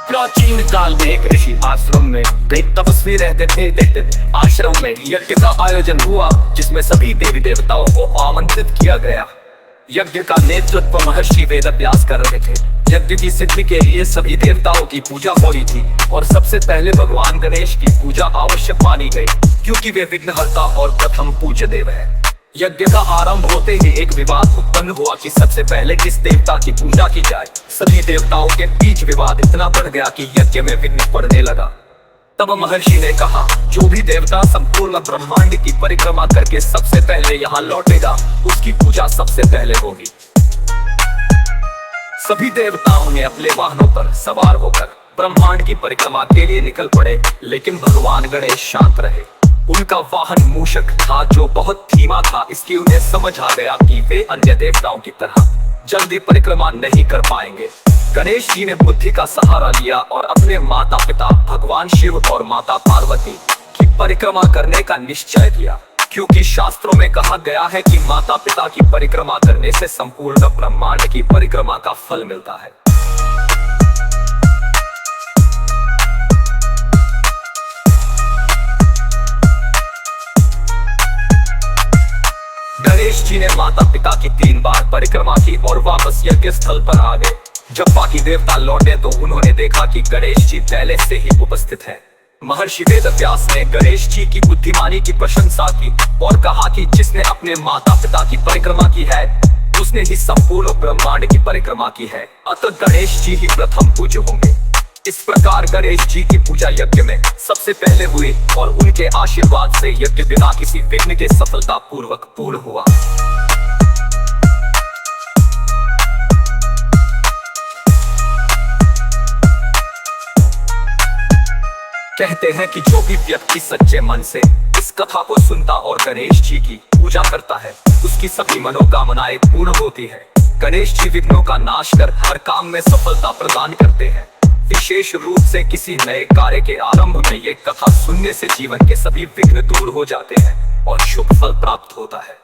प्राचीन काल में एक ऋषि आश्रम में कई तपस्वी रहते थे। आश्रम में यज्ञ का आयोजन हुआ जिसमें सभी देवी देवताओं को आमंत्रित किया गया। यज्ञ का नेतृत्व महर्षि वेदव्यास कर रहे थे। यज्ञ की सिद्धि के लिए सभी देवताओं की पूजा हो रही थी और सबसे पहले भगवान गणेश की पूजा आवश्यक मानी गई, क्योंकि वे विघ्नहर्ता और प्रथम पूज्य देव है। यज्ञ का आरंभ होते ही एक विवाद उत्पन्न हुआ कि सबसे पहले किस देवता की पूजा की जाए। सभी देवताओं के बीच विवाद इतना बढ़ गया कि यज्ञ में विघ्न पड़ने लगा। तब महर्षि ने कहा, जो भी देवता संपूर्ण ब्रह्मांड की परिक्रमा करके सबसे पहले यहाँ लौटेगा, उसकी पूजा सबसे पहले होगी। सभी देवताओं ने अपने वाहनों पर सवार होकर ब्रह्मांड की परिक्रमा के लिए निकल पड़े, लेकिन भगवान गणेश शांत रहे। उनका वाहन मूषक था जो बहुत धीमा था, इसकी उन्हें समझ आ गया कि वे अन्य देवताओं की तरह जल्दी परिक्रमा नहीं कर पाएंगे। गणेश जी ने बुद्धि का सहारा लिया और अपने माता पिता भगवान शिव और माता पार्वती की परिक्रमा करने का निश्चय किया, क्योंकि शास्त्रों में कहा गया है कि माता पिता की परिक्रमा करने से संपूर्ण ब्रह्मांड की परिक्रमा का फल मिलता है। गणेश जी ने माता पिता की 3 बार परिक्रमा की और वापस यज्ञ स्थल पर आ गए। जब बाकी देवता लौटे तो उन्होंने देखा कि गणेश जी पहले से ही उपस्थित हैं। महर्षि वेदव्यास ने गणेश जी की बुद्धिमानी की प्रशंसा की और कहा कि जिसने अपने माता पिता की परिक्रमा की है, उसने ही संपूर्ण ब्रह्मांड की परिक्रमा की है, अतः गणेश जी ही प्रथम पूज्य होंगे। इस प्रकार गणेश जी की पूजा यज्ञ में सबसे पहले हुई और उनके आशीर्वाद से यज्ञ बिना किसी विघ्न के सफलता पूर्वक पूर्ण हुआ। कहते हैं कि जो भी व्यक्ति सच्चे मन से इस कथा को सुनता और गणेश जी की पूजा करता है, उसकी सभी मनोकामनाएं पूर्ण होती है। गणेश जी विघ्नों का नाश कर हर काम में सफलता प्रदान करते हैं। विशेष रूप से किसी नए कार्य के आरंभ में ये कथा सुनने से जीवन के सभी विघ्न दूर हो जाते हैं और शुभ फल प्राप्त होता है।